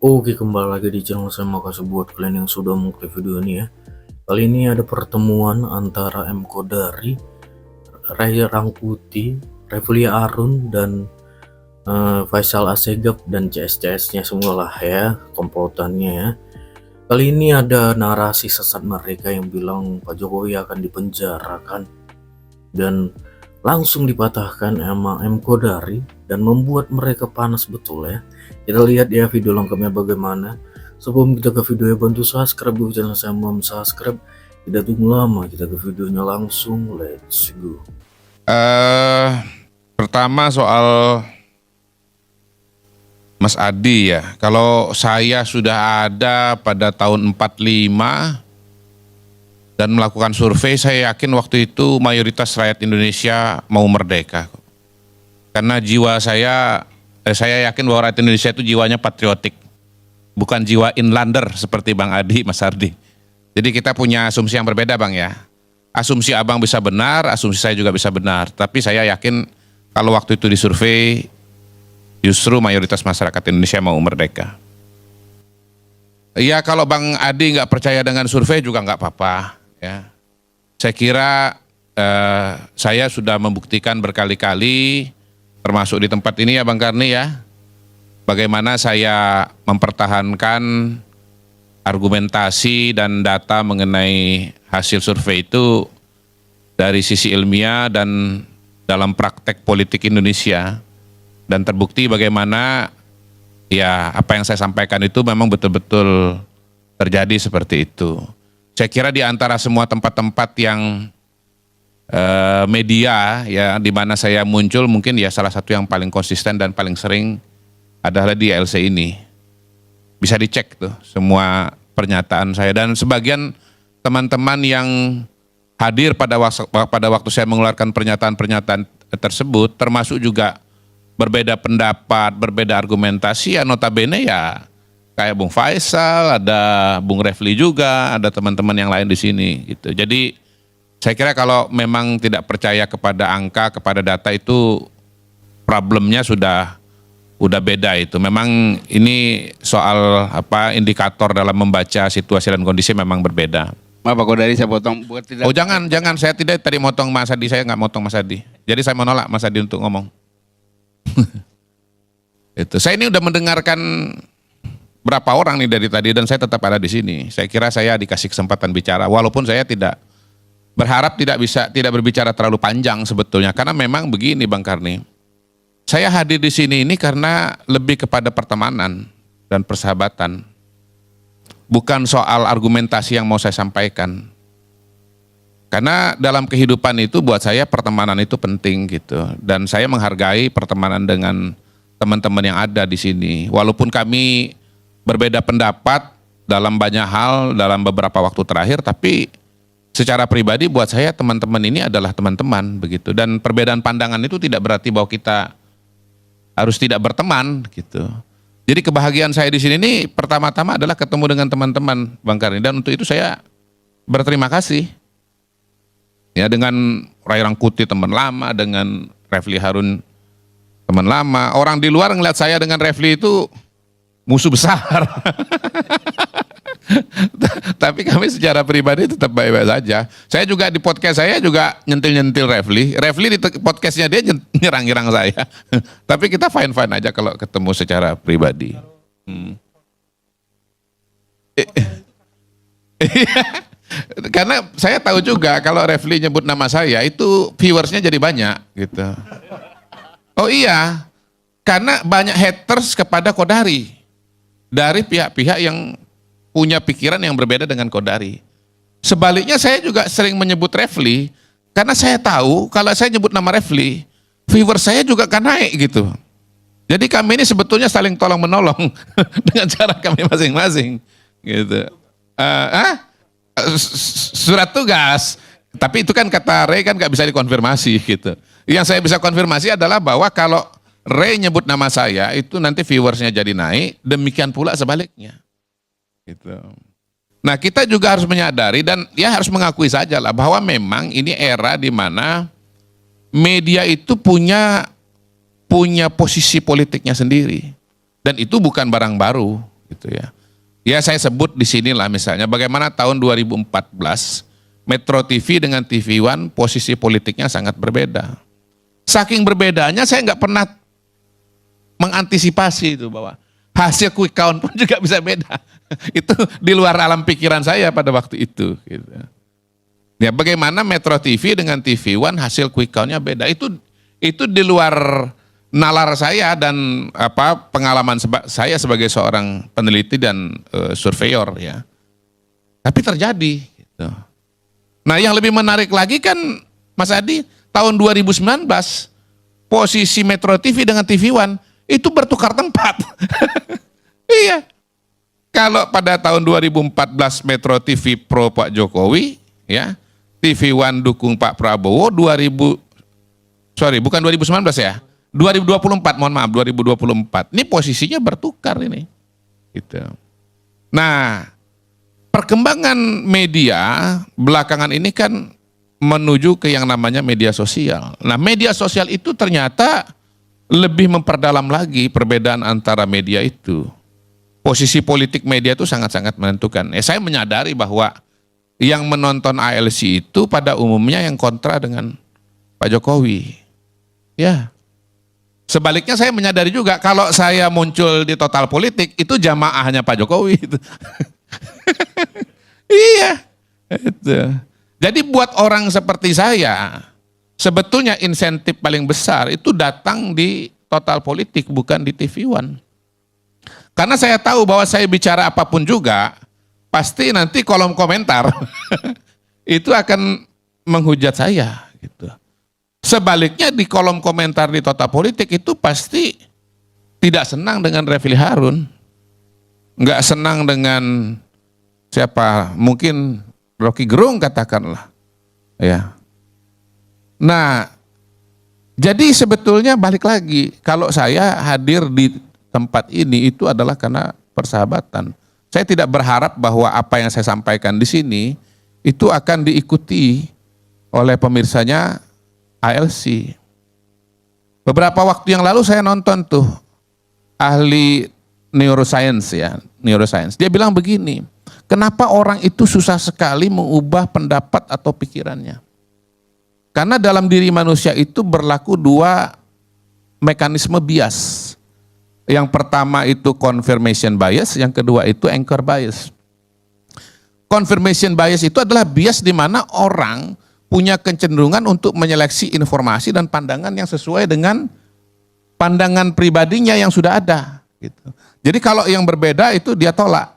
Oke, kembali lagi di channel saya. Makasih buat kalian yang sudah mengklik video ini ya. Kali ini ada pertemuan antara M Kodari, Ray Rangkuti, Refli Harun, dan Faisal Assegaf dan CS-CS-nya semua lah ya, komplotannya ya. Kali ini ada narasi sesat mereka yang bilang Pak Jokowi akan dipenjarakan, dan langsung dipatahkan sama M Kodari dan membuat mereka panas betul ya. Kita lihat ya video lengkapnya bagaimana. Sebelum kita ke videonya, bantu subscribe dulu channel saya, belum subscribe. Tidak tunggu lama, kita ke videonya langsung. Let's go. Pertama soal Mas Adi ya. Kalau saya sudah ada pada tahun 45 dan melakukan survei, saya yakin waktu itu mayoritas rakyat Indonesia mau merdeka. Karena jiwa saya yakin bahwa rakyat Indonesia itu jiwanya patriotik. Bukan jiwa inlander seperti Bang Adi, Mas Ardi. Jadi kita punya asumsi yang berbeda Bang ya. Asumsi Abang bisa benar, asumsi saya juga bisa benar. Tapi saya yakin kalau waktu itu disurvei, justru mayoritas masyarakat Indonesia mau merdeka. Iya, kalau Bang Adi nggak percaya dengan survei juga nggak apa-apa. Ya, saya kira saya sudah membuktikan berkali-kali, termasuk di tempat ini ya Bang Karni ya, bagaimana saya mempertahankan argumentasi dan data mengenai hasil survei itu dari sisi ilmiah dan dalam praktek politik Indonesia. Dan terbukti bagaimana ya apa yang saya sampaikan itu memang betul-betul terjadi seperti itu. Saya kira di antara semua tempat-tempat yang media ya di mana saya muncul, mungkin ya salah satu yang paling konsisten dan paling sering adalah di LC ini. Bisa dicek tuh semua pernyataan saya, dan sebagian teman-teman yang hadir pada waktu saya mengeluarkan pernyataan-pernyataan tersebut, termasuk juga berbeda pendapat, berbeda argumentasi, ya notabene ya kayak Bung Faisal, ada Bung Refli juga, ada teman-teman yang lain di sini gitu. Jadi saya kira kalau memang tidak percaya kepada angka, kepada data, itu problemnya sudah beda itu. Memang ini soal apa indikator dalam membaca situasi dan kondisi memang berbeda. Maaf Pak Kodari, saya potong. Bukan tidak. Oh jangan, saya tidak tadi motong Mas Adi, saya nggak motong Mas Adi. Jadi saya menolak Mas Adi untuk ngomong. Itu. Saya ini udah mendengarkan berapa orang nih dari tadi dan saya tetap ada di sini. Saya kira saya dikasih kesempatan bicara, walaupun saya tidak berharap tidak berbicara terlalu panjang sebetulnya, karena memang begini Bang Karni. Saya hadir di sini ini karena lebih kepada pertemanan dan persahabatan. Bukan soal argumentasi yang mau saya sampaikan. Karena dalam kehidupan itu buat saya pertemanan itu penting gitu. Dan saya menghargai pertemanan dengan teman-teman yang ada di sini. Walaupun kami berbeda pendapat dalam banyak hal dalam beberapa waktu terakhir, tapi secara pribadi buat saya teman-teman ini adalah teman-teman begitu. Dan perbedaan pandangan itu tidak berarti bahwa kita harus tidak berteman gitu. Jadi kebahagiaan saya di sini ini pertama-tama adalah ketemu dengan teman-teman Bang Karni, dan untuk itu saya berterima kasih. Ya, dengan Ray Rangkuti teman lama, dengan Refli Harun teman lama. Orang di luar ngeliat saya dengan Refli itu musuh besar. Tapi kami secara pribadi tetap baik-baik saja. Saya juga di podcast saya juga nyentil-nyentil Refli. Refli di podcastnya dia nyerang-nyerang saya. Tapi kita fine-fine aja kalau ketemu secara pribadi. Karena saya tahu juga kalau Refli nyebut nama saya itu viewersnya jadi banyak gitu. Oh iya, karena banyak haters kepada Kodari dari pihak-pihak yang punya pikiran yang berbeda dengan Kodari. Sebaliknya saya juga sering menyebut Refli karena saya tahu kalau saya nyebut nama Refli, viewers saya juga akan naik gitu. Jadi kami ini sebetulnya saling tolong menolong dengan cara kami masing-masing gitu. Surat tugas, tapi itu kan kata Ray kan nggak bisa dikonfirmasi gitu. Yang saya bisa konfirmasi adalah bahwa kalau Ray nyebut nama saya itu nanti viewersnya jadi naik, demikian pula sebaliknya. Gitu. Nah kita juga harus menyadari dan ya harus mengakui saja lah bahwa memang ini era di mana media itu punya posisi politiknya sendiri, dan itu bukan barang baru gitu ya. Ya saya sebut di sinilah misalnya bagaimana tahun 2014 Metro TV dengan TV One posisi politiknya sangat berbeda. Saking berbedanya saya nggak pernah mengantisipasi itu bahwa hasil quick count pun juga bisa beda. Itu di luar alam pikiran saya pada waktu itu. Gitu. Ya bagaimana Metro TV dengan TV One hasil quick countnya beda. Itu di luar nalar saya dan pengalaman saya sebagai seorang peneliti dan surveyor ya. Tapi terjadi. Gitu. Nah yang lebih menarik lagi kan Mas Adi, tahun 2019 posisi Metro TV dengan TV One itu bertukar tempat. Iya. Kalau pada tahun 2014 Metro TV pro Pak Jokowi, ya, TV One dukung Pak Prabowo, bukan 2019 ya, 2024, mohon maaf, 2024. Ini posisinya bertukar ini. Gitu. Nah, perkembangan media belakangan ini kan menuju ke yang namanya media sosial. Nah, media sosial itu ternyata lebih memperdalam lagi perbedaan antara media itu. Posisi politik media itu sangat-sangat menentukan. Saya menyadari bahwa yang menonton ALC itu pada umumnya yang kontra dengan Pak Jokowi. Ya. Sebaliknya saya menyadari juga kalau saya muncul di Total Politik itu jamaahnya Pak Jokowi itu. Iya. Itu. Jadi buat orang seperti saya, sebetulnya insentif paling besar itu datang di Total Politik bukan di TV One. Karena saya tahu bahwa saya bicara apapun juga, pasti nanti kolom komentar itu akan menghujat saya. Gitu. Sebaliknya di kolom komentar di Total Politik itu pasti tidak senang dengan Refli Harun, nggak senang dengan siapa, mungkin Rocky Gerung katakanlah, ya. Nah, jadi sebetulnya balik lagi, kalau saya hadir di tempat ini itu adalah karena persahabatan. Saya tidak berharap bahwa apa yang saya sampaikan di sini itu akan diikuti oleh pemirsanya ALC. Beberapa waktu yang lalu saya nonton tuh ahli neuroscience ya, neuroscience. Dia bilang begini, kenapa orang itu susah sekali mengubah pendapat atau pikirannya? Karena dalam diri manusia itu berlaku dua mekanisme bias. Yang pertama itu confirmation bias, yang kedua itu anchor bias. Confirmation bias itu adalah bias di mana orang punya kecenderungan untuk menyeleksi informasi dan pandangan yang sesuai dengan pandangan pribadinya yang sudah ada. Gitu. Jadi kalau yang berbeda itu dia tolak.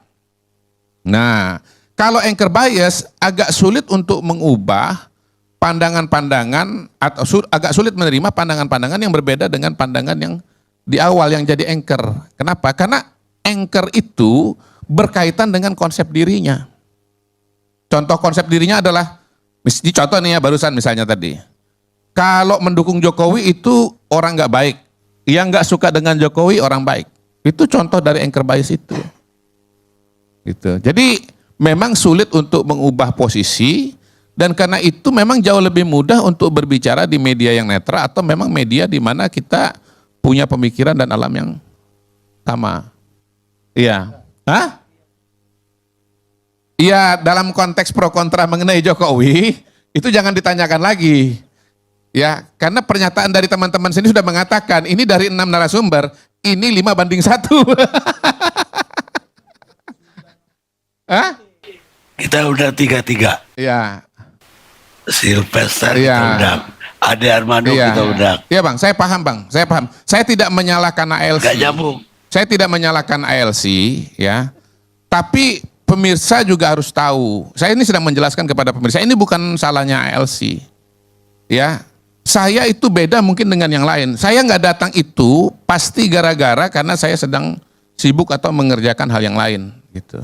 Nah, kalau anchor bias agak sulit untuk mengubah pandangan-pandangan atau agak sulit menerima pandangan-pandangan yang berbeda dengan pandangan yang di awal yang jadi anchor. Kenapa? Karena anchor itu berkaitan dengan konsep dirinya. Contoh konsep dirinya adalah, ini contoh nih ya barusan misalnya tadi. Kalau mendukung Jokowi itu orang nggak baik. Yang nggak suka dengan Jokowi orang baik. Itu contoh dari anchor bias itu. Gitu. Jadi memang sulit untuk mengubah posisi dan karena itu memang jauh lebih mudah untuk berbicara di media yang netral atau memang media di mana kita punya pemikiran dan alam yang sama. Iya. Hah? Iya, dalam konteks pro kontra mengenai Jokowi, itu jangan ditanyakan lagi. Ya, karena pernyataan dari teman-teman sini sudah mengatakan, ini dari 6 narasumber, ini 5:1. Hah? Kita udah 3-3. Iya. Sylvester Iya. kita undang. Ade Armando kita undang. Iya bang, saya paham bang, saya paham. Saya tidak menyalahkan ALC. Gak nyambung. Saya tidak menyalahkan ALC, ya. Tapi pemirsa juga harus tahu. Saya ini sedang menjelaskan kepada pemirsa, ini bukan salahnya ALC. Ya, saya itu beda mungkin dengan yang lain. Saya nggak datang itu pasti gara-gara karena saya sedang sibuk atau mengerjakan hal yang lain, gitu.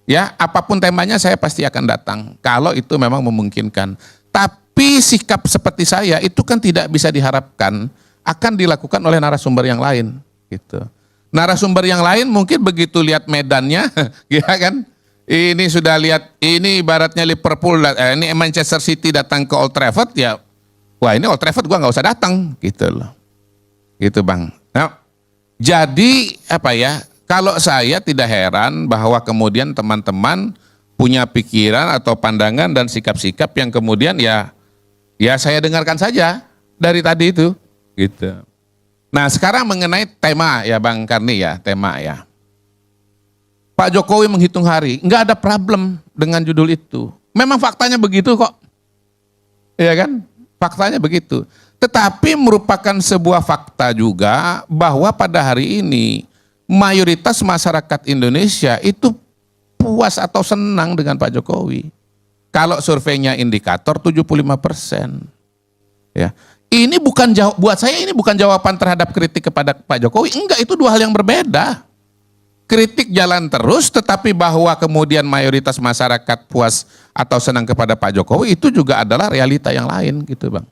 Ya, apapun temanya saya pasti akan datang kalau itu memang memungkinkan. Tapi sikap seperti saya itu kan tidak bisa diharapkan akan dilakukan oleh narasumber yang lain, gitu. Narasumber yang lain mungkin begitu lihat medannya, ya kan? Ini sudah lihat, ini ibaratnya Liverpool, ini Manchester City datang ke Old Trafford, ya, wah ini Old Trafford gua nggak usah datang, gitu loh, gitu bang. Nah, jadi apa ya? Kalau saya tidak heran bahwa kemudian teman-teman punya pikiran atau pandangan dan sikap-sikap yang kemudian ya saya dengarkan saja dari tadi itu gitu. Nah, sekarang mengenai tema ya Bang Karni ya, tema ya. Pak Jokowi menghitung hari, nggak ada problem dengan judul itu. Memang faktanya begitu kok. Iya kan? Faktanya begitu. Tetapi merupakan sebuah fakta juga bahwa pada hari ini mayoritas masyarakat Indonesia itu puas atau senang dengan Pak Jokowi. Kalau surveinya indikator 75%. Ya. Ini bukan buat saya ini bukan jawaban terhadap kritik kepada Pak Jokowi. Enggak, itu dua hal yang berbeda. Kritik jalan terus, tetapi bahwa kemudian mayoritas masyarakat puas atau senang kepada Pak Jokowi itu juga adalah realita yang lain gitu Bang.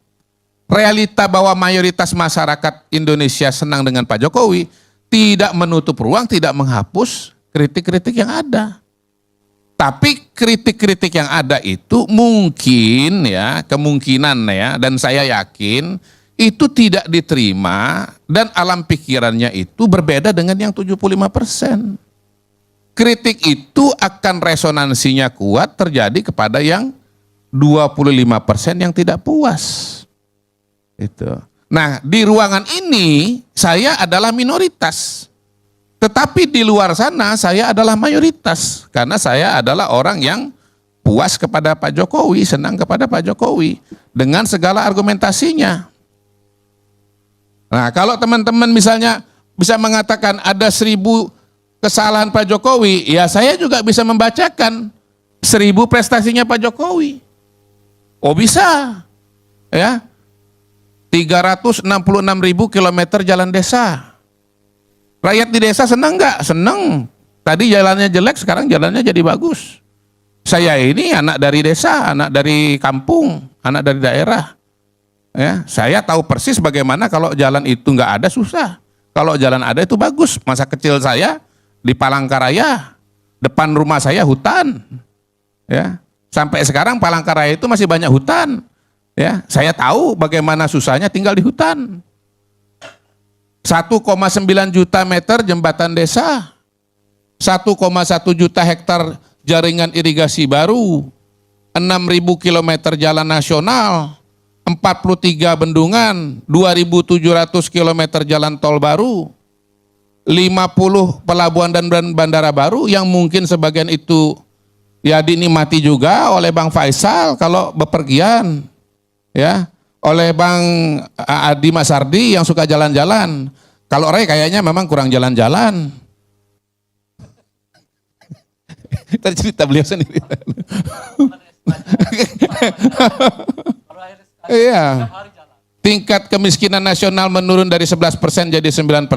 Realita bahwa mayoritas masyarakat Indonesia senang dengan Pak Jokowi tidak menutup ruang, tidak menghapus kritik-kritik yang ada. Tapi kritik-kritik yang ada itu mungkin ya, kemungkinan ya, dan saya yakin itu tidak diterima dan alam pikirannya itu berbeda dengan yang 75%. Kritik itu akan resonansinya kuat terjadi kepada yang 25% yang tidak puas. Itu. Nah, di ruangan ini saya adalah minoritas. Tetapi di luar sana saya adalah mayoritas. Karena saya adalah orang yang puas kepada Pak Jokowi, senang kepada Pak Jokowi. Dengan segala argumentasinya. Nah, kalau teman-teman misalnya bisa mengatakan ada 1000 kesalahan Pak Jokowi, ya saya juga bisa membacakan 1000 prestasinya Pak Jokowi. Oh bisa. Ya. 366.000 kilometer jalan desa. Rakyat di desa senang nggak? Senang. Tadi jalannya jelek, sekarang jalannya jadi bagus. Saya ini anak dari desa, anak dari kampung, anak dari daerah. Ya, saya tahu persis bagaimana kalau jalan itu nggak ada susah. Kalau jalan ada itu bagus. Masa kecil saya di Palangkaraya, depan rumah saya hutan. Ya, sampai sekarang Palangkaraya itu masih banyak hutan. Ya, saya tahu bagaimana susahnya tinggal di hutan. 1,9 juta meter jembatan desa, 1,1 juta hektar jaringan irigasi baru, 6.000 kilometer jalan nasional, 43 bendungan, 2.700 kilometer jalan tol baru, 50 pelabuhan dan bandara baru yang mungkin sebagian itu ya dinikmati juga oleh Bang Faisal kalau bepergian, ya, oleh Bang Adi Masardi yang suka jalan-jalan. Kalau Ray kayaknya memang kurang jalan-jalan. Tadi cerita beliau sendiri. Iya. Tingkat kemiskinan nasional menurun dari 11% jadi 9%.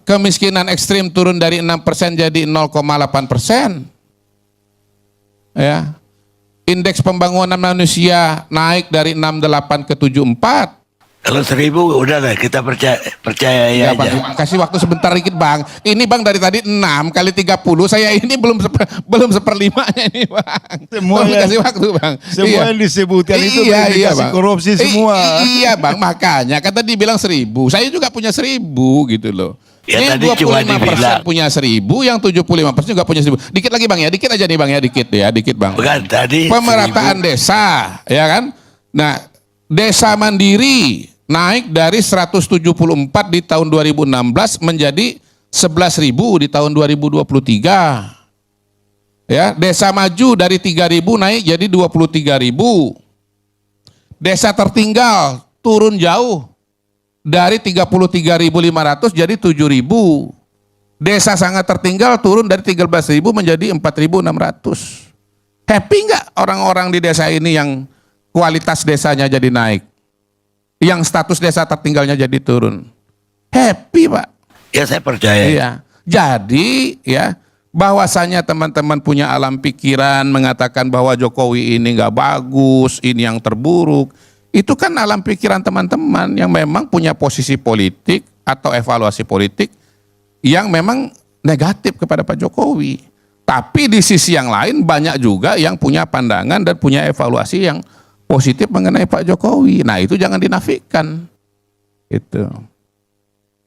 Kemiskinan ekstrim turun dari 6% jadi 0,8%. Ya. Indeks pembangunan manusia naik dari 68 ke 74. Kalau 1000 udah lah, kita percaya Ya, aja. Bang, kasih waktu sebentar dikit Bang. Ini Bang dari tadi 6 kali 30, saya ini belum seperlimanya ini Bang. Semua Tolong yang- kasih waktu Bang. Semua yang disebutkan itu verifikasi Bang. korupsi semua. Iya Bang, makanya kata dibilang 1000. Saya juga punya 1000 gitu loh. Ya, Ini tadi cuma 25% dibilang. punya 1000, yang 75% juga punya 1000. Dikit lagi Bang ya, dikit aja nih Bang ya, dikit Bang. Bukan tadi Pemerataan desa, ya kan? Nah, desa mandiri naik dari 174 di tahun 2016 menjadi 11.000 di tahun 2023. Ya, desa maju dari 3.000 naik jadi 23.000. Desa tertinggal turun jauh dari 33.500 jadi 7.000. Desa sangat tertinggal turun dari 13.000 menjadi 4.600. Happy nggak orang-orang di desa ini yang kualitas desanya jadi naik? Yang status desa tertinggalnya jadi turun. Happy Pak. ya saya percaya. Iya. Jadi ya bahwasanya teman-teman punya alam pikiran mengatakan bahwa Jokowi ini nggak bagus, ini yang terburuk. Itu kan alam pikiran teman-teman yang memang punya posisi politik atau evaluasi politik yang memang negatif kepada Pak Jokowi. Tapi di sisi yang lain banyak juga yang punya pandangan dan punya evaluasi yang positif mengenai Pak Jokowi. Nah itu jangan dinafikan. Itu.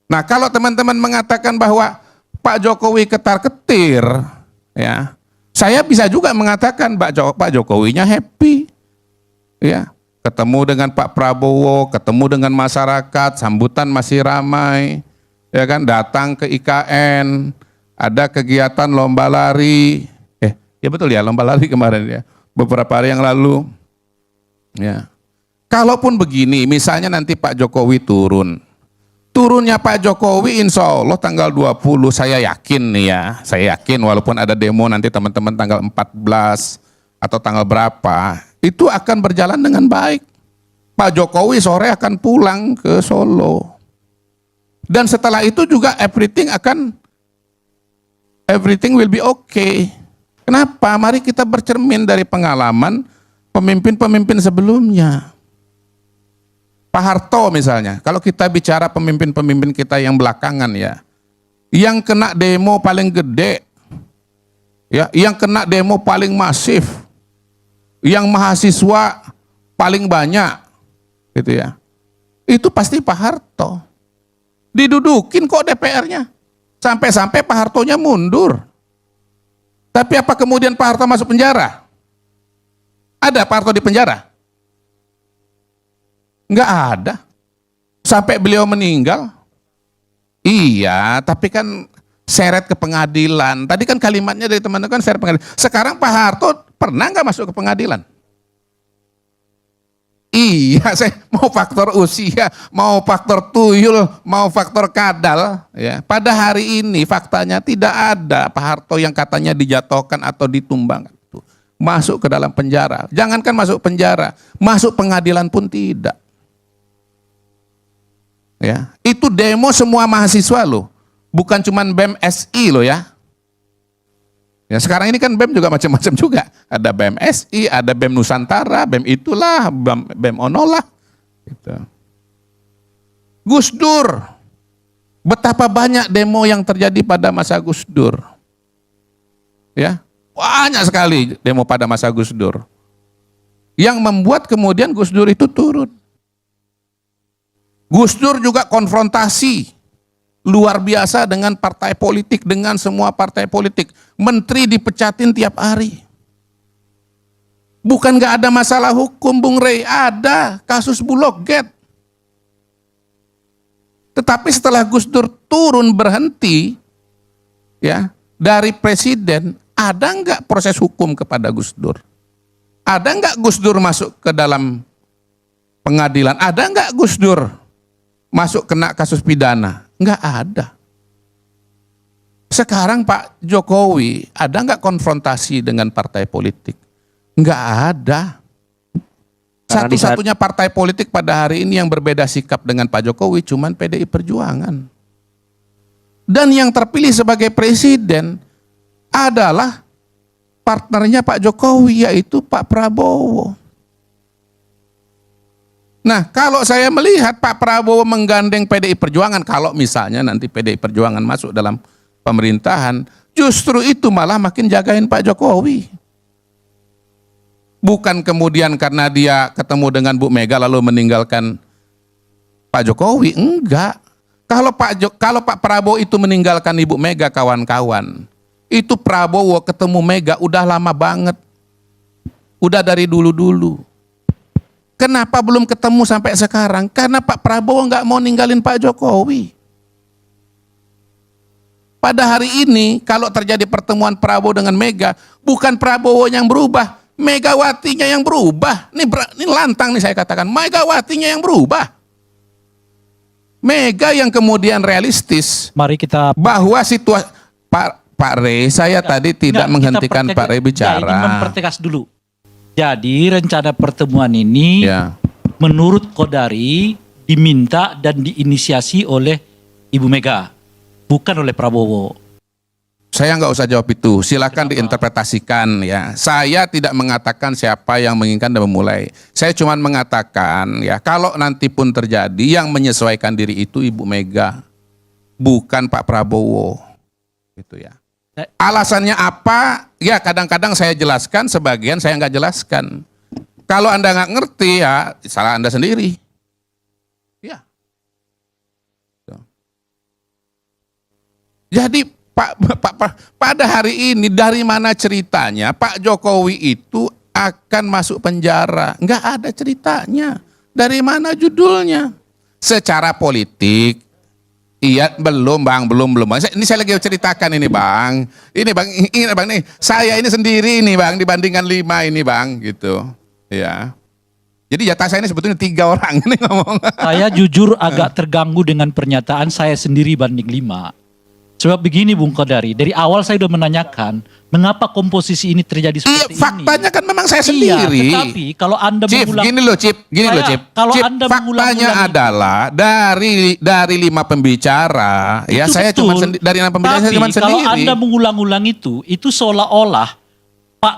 Nah kalau teman-teman mengatakan bahwa Pak Jokowi ketar-ketir, ya, saya bisa juga mengatakan Pak Jokowinya happy, ya, ketemu dengan Pak Prabowo, ketemu dengan masyarakat, sambutan masih ramai, ya kan, datang ke IKN, ada kegiatan lomba lari, ya betul ya, lomba lari kemarin ya, beberapa hari yang lalu, ya. Kalaupun begini, misalnya nanti Pak Jokowi turunnya Pak Jokowi insya Allah tanggal 20, saya yakin nih ya, saya yakin walaupun ada demo nanti teman-teman tanggal 14 atau tanggal berapa, itu akan berjalan dengan baik. Pak Jokowi sore akan pulang ke Solo. Dan setelah itu juga everything will be okay. Kenapa? Mari kita bercermin dari pengalaman pemimpin-pemimpin sebelumnya. Pak Harto misalnya, kalau kita bicara pemimpin-pemimpin kita yang belakangan ya, yang kena demo paling gede, ya, yang kena demo paling masif, yang mahasiswa paling banyak, gitu ya, itu pasti Pak Harto. Didudukin kok DPR-nya, sampai-sampai Pak Hartonya mundur. Tapi apa kemudian Pak Harto masuk penjara? Ada Pak Harto di penjara? Enggak ada. Sampai beliau meninggal. Iya, tapi kan seret ke pengadilan. Tadi kan kalimatnya dari teman-teman kan seret pengadilan. Sekarang Pak Harto pernah nggak masuk ke pengadilan? Iya, saya mau faktor usia, mau faktor tuyul, mau faktor kadal. Ya, pada hari ini faktanya tidak ada Pak Harto yang katanya dijatuhkan atau ditumbang. Masuk ke dalam penjara. Jangankan masuk penjara, masuk pengadilan pun tidak. Ya, itu demo semua mahasiswa loh, bukan cuman BEM SI loh ya. Ya sekarang ini kan BEM juga macam-macam juga. Ada BEM SI, ada BEM Nusantara, BEM itulah, BEM Onolah. Gitu. Gus Dur, betapa banyak demo yang terjadi pada masa Gus Dur. Ya, banyak sekali demo pada masa Gus Dur. Yang membuat kemudian Gus Dur itu turun. Gus Dur juga konfrontasi luar biasa dengan partai politik, dengan semua partai politik. Menteri dipecatin tiap hari. Bukan gak ada masalah hukum, Bung Rey, ada kasus Bulog Gate. Tetapi setelah Gus Dur turun berhenti, ya, dari presiden, ada nggak proses hukum kepada Gus Dur? Ada nggak Gus Dur masuk ke dalam pengadilan? Ada nggak Gus Dur masuk kena kasus pidana? Nggak ada. Sekarang Pak Jokowi ada nggak konfrontasi dengan partai politik? Nggak ada. Satu-satunya partai politik pada hari ini yang berbeda sikap dengan Pak Jokowi cuman PDI Perjuangan. Dan yang terpilih sebagai presiden adalah partnernya Pak Jokowi, yaitu Pak Prabowo. Nah, kalau saya melihat Pak Prabowo menggandeng PDI Perjuangan, kalau misalnya nanti PDI Perjuangan masuk dalam pemerintahan, justru itu malah makin jagain Pak Jokowi. Bukan kemudian karena dia ketemu dengan Bu Mega lalu meninggalkan Pak Jokowi, enggak. Kalau Pak Prabowo itu meninggalkan Ibu Mega, kawan-kawan, itu Prabowo ketemu Mega udah lama banget. Udah dari dulu-dulu. Kenapa belum ketemu sampai sekarang? Karena Pak Prabowo nggak mau ninggalin Pak Jokowi. Pada hari ini, kalau terjadi pertemuan Prabowo dengan Mega, bukan Prabowo yang berubah, Megawatinya yang berubah. Ini lantang nih saya katakan, Megawatinya yang berubah. Mega yang kemudian realistis. Mari kita bahwa situasi Pak Rey, saya tadi tidak menghentikan Pak Rey bicara. Ya, ini mempertegas dulu. Jadi rencana pertemuan ini menurut Kodari diminta dan diinisiasi oleh Ibu Mega, bukan oleh Prabowo. Saya nggak usah jawab itu, silakan diinterpretasikan ya. Saya tidak mengatakan siapa yang menginginkan dan memulai. Saya cuma mengatakan ya, kalau nanti pun terjadi yang menyesuaikan diri itu Ibu Mega, bukan Pak Prabowo, gitu ya. Alasannya apa? Ya kadang-kadang saya jelaskan, sebagian saya nggak jelaskan. Kalau Anda nggak ngerti ya salah Anda sendiri. Ya. Jadi pada hari ini dari mana ceritanya Pak Jokowi itu akan masuk penjara? Nggak ada ceritanya. Dari mana judulnya? Secara politik, iya belum bang, belum. Ini saya lagi ceritakan ini bang. Ini bang nih. Saya ini sendiri nih bang dibandingkan 5 ini bang, gitu. Ya. Jadi jatah saya ini sebetulnya 3 orang ini ngomong. Saya jujur agak terganggu dengan pernyataan saya sendiri banding 5. Sebab begini Bung Kodari, dari awal saya sudah menanyakan mengapa komposisi ini terjadi seperti ini. Faktanya kan memang saya Iya, sendiri. tetapi kalau Anda Cip, mengulang, gini loh Cip, kalau Cip, Anda faktanya mengulang-ulang adalah dari 5 pembicara, ya itu saya betul. cuma dari 6 pembicara saya Tapi cuma sendiri. kalau Anda mengulang-ulang itu seolah-olah Pak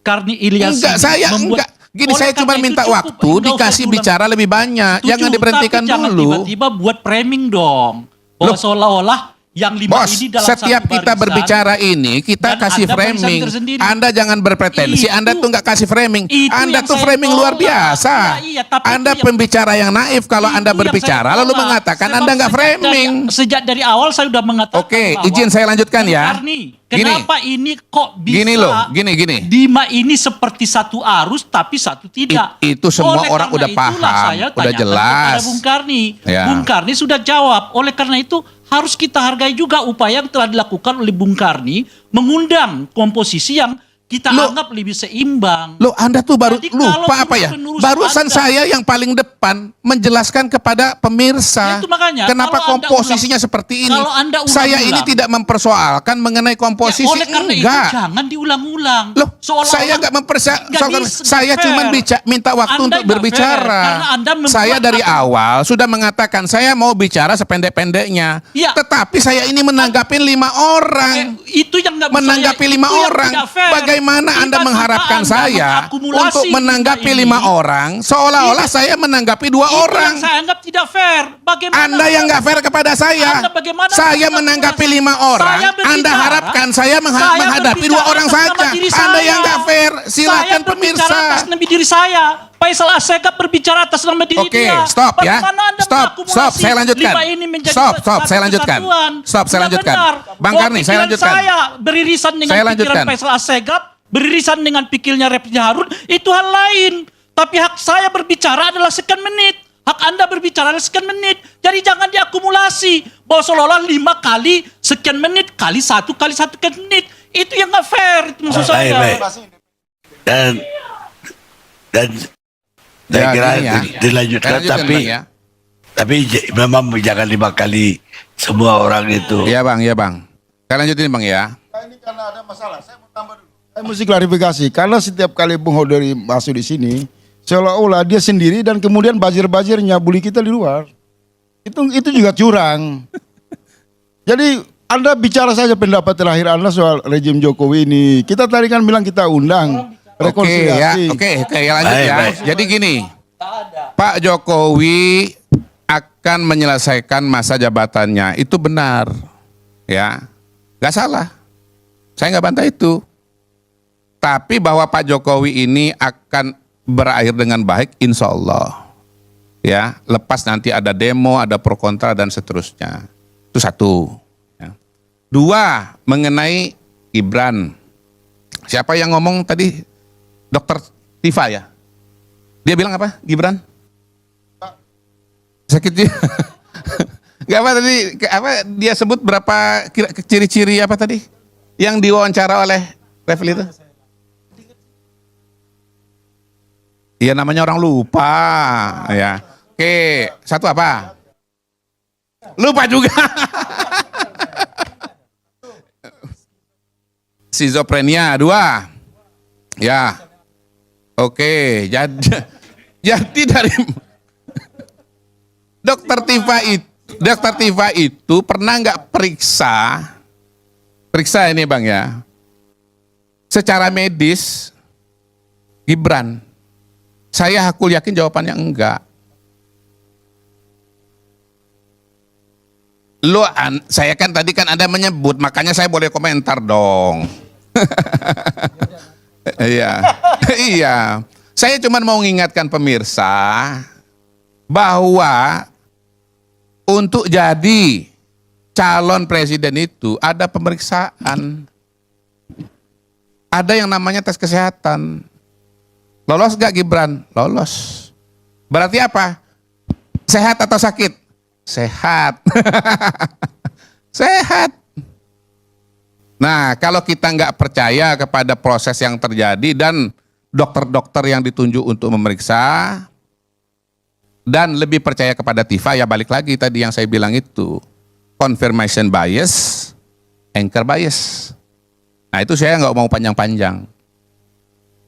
Karni Ilyas Enggak, ini saya membuat. enggak. Gini, Oleh saya cuma karena itu minta cukup, waktu enggak usah dikasih diulang. bicara lebih banyak. Setuju, Jangan diberhentikan tapi jangan dulu. tiba-tiba buat framing dong. Bahwa seolah-olah yang 5 Bos, ini dalam setiap satu kita barisan, berbicara ini, kita dan kasih Anda barisan framing. tersendiri. Anda jangan berpretensi, Itu- Anda tuh nggak kasih framing. itu Anda yang tuh saya framing luar tolak. biasa. Iya, tapi Anda itu yang- pembicara yang naif kalau Itu Anda yang berbicara saya lalu tolak. mengatakan Sebab Anda nggak sejak framing. Sejak dari awal saya sudah mengatakan Oke, bahwa izin saya lanjutkan Bung ya. Karni, Gini. kenapa ini kok bisa Gini loh, gini. Dima ini seperti satu arus tapi satu tidak. Itu semua Oleh orang karena udah itulah paham, saya udah tanyakan jelas. kepada Bung Karni. Ya. Bung Karni sudah jawab. Oleh karena itu harus kita hargai juga upaya yang telah dilakukan oleh Bung Karni mengundang komposisi yang kita Loh. anggap lebih seimbang. Loh, Anda tuh baru Jadi kalau lupa apa ya? penerus Barusan Anda- saya yang paling depan menjelaskan kepada pemirsa Ya, itu makanya, kenapa kalau Anda komposisinya seperti ini. kalau Anda Saya ini ulang-ulang. tidak mempersoalkan mengenai komposisi, Ya, oleh karena enggak. itu jangan diulang-ulang. Loh, Seolah-olah saya nggak mempersoalkan. nggak Saya fair. cuma minta waktu Anda untuk nggak berbicara. fair, karena Anda membuat Saya dari apa- awal sudah mengatakan saya mau bicara sependek-pendeknya. Ya. Tetapi saya ini menanggapi 5 orang. Itu yang nggak bisa Menanggapi saya- 5 itu yang orang. tidak fair. Bagaimana Anda Tiba-tiba mengharapkan Anda saya mengakumulasi untuk menanggapi 5 ini. orang seolah-olah saya menanggapi 2 Itu orang. yang saya anggap tidak fair. Bagaimana Anda yang nggak fair kepada saya. Anda bagaimana Saya mengakumulasi? menanggapi 5 orang. Saya berbicara- Anda harapkan saya menghadapi 2 orang atas nama saja. diri Anda saya. yang nggak fair. Silakan Saya berbicara pemirsa. atas nama diri saya. Faisal Assegaf berbicara atas nama diri Oke, dia. stop ya. Bagaimana Anda Stop, mengakumulasi saya lanjutkan. 5 ini menjadi Stop, satu saya lanjutkan. kesatuan? Stop, saya Tidak lanjutkan. benar. Bang Oh, Karni, saya pikiran lanjutkan. Saya beririsan dengan Saya pikiran lanjutkan. Faisal Assegaf, beririsan dengan pikirnya Refli Harun, itu hal lain. Tapi hak saya berbicara adalah sekian menit. Hak Anda berbicara adalah sekian menit. Jadi jangan diakumulasi. Bahwa seolah-olah 5 kali sekian menit kali 1 sekian menit. Itu yang nggak fair. Itu maksud Baik, saya. baik. Dan saya Ya, kira gini ya. dilanjutkan, Saya lanjutkan, tapi Bang, ya. memang jangan 5 kali semua orang itu. Iya bang, iya bang. Saya lanjutin bang ya. Ini karena ada masalah. Saya mau tambah dulu. Saya mesti klarifikasi karena setiap kali Bung Hodari masuk di sini, seolah-olah dia sendiri dan kemudian bajir-bajir nyabuli kita di luar. Itu juga curang. Jadi Anda bicara saja pendapat terakhir Anda soal rejim Jokowi ini. Kita tadi kan bilang kita undang Oke ya, rekonsiliasi. oke ya lanjut Baik, ya. baik. Jadi gini, Pak Jokowi akan menyelesaikan masa jabatannya, itu benar, ya, nggak salah. Saya nggak bantah itu. Tapi bahwa Pak Jokowi ini akan berakhir dengan baik, insya Allah. Ya, lepas nanti ada demo, ada pro kontra dan seterusnya. Itu 1. Ya. 2, mengenai Gibran. Siapa yang ngomong tadi? Dokter Tifa ya? Dia bilang apa? Gibran? Sakit dia. Gak apa tadi? Apa dia sebut berapa ciri-ciri apa tadi? Yang diwawancara oleh Refli itu? Iya namanya orang lupa. Ya. Oke, 1 apa? Lupa juga. Schizophrenia 2. Ya. Oke, jadi dari Dokter Tifa itu pernah nggak periksa ini bang ya, secara medis Gibran? Saya hakul yakin jawabannya enggak. Saya kan tadi kan Anda menyebut, makanya saya boleh komentar dong. Iya, iya. Saya cuma mau mengingatkan pemirsa bahwa untuk jadi calon presiden itu ada pemeriksaan. Ada yang namanya tes kesehatan. Lolos gak Gibran? Lolos. Berarti apa? Sehat atau sakit? Sehat. Sehat. Nah, kalau kita nggak percaya kepada proses yang terjadi dan dokter-dokter yang ditunjuk untuk memeriksa, dan lebih percaya kepada Tifa, ya balik lagi tadi yang saya bilang itu. Confirmation bias, anchor bias. Nah itu saya nggak mau panjang-panjang.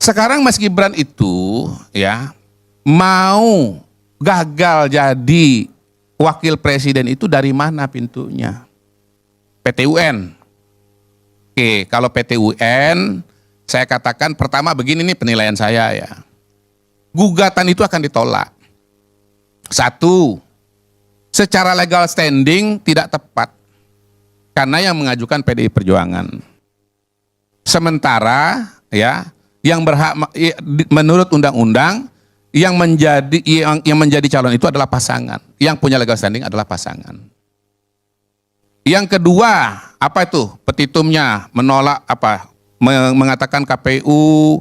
Sekarang Mas Gibran itu ya mau gagal jadi wakil presiden itu dari mana pintunya? PT UN. Oke, kalau PT UN saya katakan pertama begini nih penilaian saya ya. Gugatan itu akan ditolak. Satu, secara legal standing tidak tepat. Karena yang mengajukan PDI Perjuangan. Sementara ya yang berhak menurut undang-undang yang menjadi calon itu adalah pasangan. Yang punya legal standing adalah pasangan. Yang kedua, apa itu? Petitumnya menolak apa? Mengatakan KPU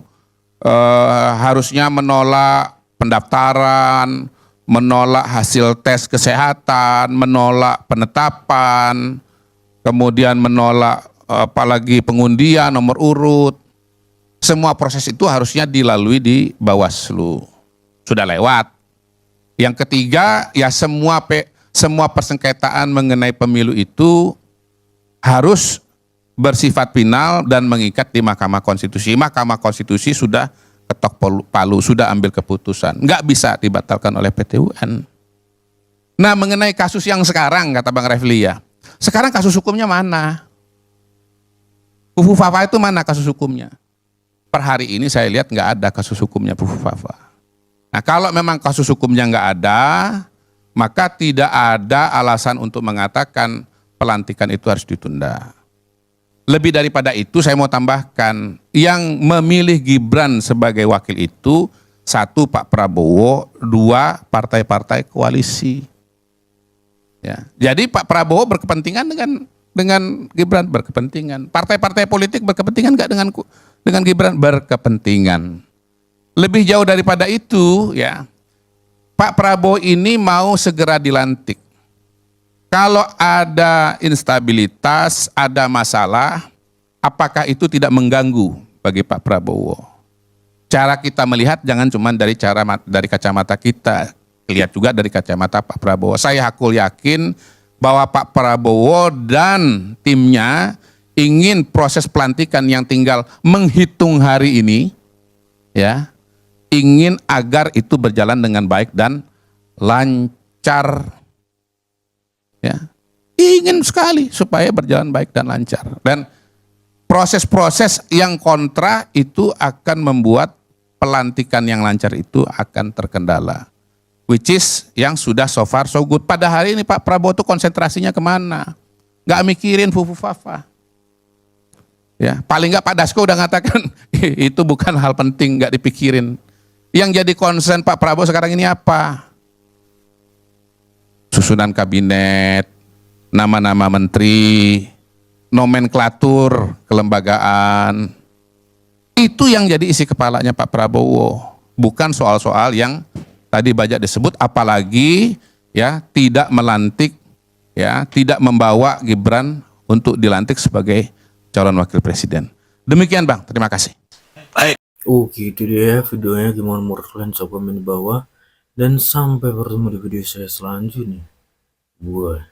harusnya menolak pendaftaran, menolak hasil tes kesehatan, menolak penetapan, kemudian menolak apalagi pengundian nomor urut. Semua proses itu harusnya dilalui di Bawaslu. Sudah lewat. Yang ketiga, ya semua persengketaan mengenai pemilu itu harus bersifat final dan mengikat di Mahkamah Konstitusi. Mahkamah Konstitusi sudah ketok palu, sudah ambil keputusan. Nggak bisa dibatalkan oleh PT UN. Nah mengenai kasus yang sekarang, kata Bang Refli ya, sekarang kasus hukumnya mana? Fufu Fafa itu mana kasus hukumnya? Per hari ini saya lihat nggak ada kasus hukumnya Fufu Fafa. Nah kalau memang kasus hukumnya nggak ada, maka tidak ada alasan untuk mengatakan pelantikan itu harus ditunda. Lebih daripada itu saya mau tambahkan, yang memilih Gibran sebagai wakil itu, satu Pak Prabowo, dua partai-partai koalisi. Ya. Jadi Pak Prabowo berkepentingan dengan Gibran, berkepentingan. Partai-partai politik berkepentingan nggak dengan Gibran? Berkepentingan. Lebih jauh daripada itu, ya Pak Prabowo ini mau segera dilantik. Kalau ada instabilitas, ada masalah, apakah itu tidak mengganggu bagi Pak Prabowo? Cara kita melihat jangan cuma dari kacamata kita, lihat juga dari kacamata Pak Prabowo. Saya hakul yakin bahwa Pak Prabowo dan timnya ingin proses pelantikan yang tinggal menghitung hari ini, ya, ingin agar itu berjalan dengan baik dan lancar. Ya, ingin sekali supaya berjalan baik dan lancar. Dan proses-proses yang kontra itu akan membuat pelantikan yang lancar itu akan terkendala. Which is yang sudah so far so good. Pada hari ini Pak Prabowo tuh konsentrasinya kemana? Nggak mikirin Fufu Fafa. Ya, paling nggak Pak Dasko udah ngatakan itu bukan hal penting, nggak dipikirin. Yang jadi concern Pak Prabowo sekarang ini apa? Susunan kabinet, nama-nama menteri, nomenklatur kelembagaan. Itu yang jadi isi kepalanya Pak Prabowo. Bukan soal-soal yang tadi banyak disebut, apalagi ya tidak melantik, ya tidak membawa Gibran untuk dilantik sebagai calon wakil presiden. Demikian Bang, terima kasih. Oke, itu dia videonya. Gimana menurut kalian? Coba komen di bawah. Dan sampai bertemu di video saya selanjutnya. Bye.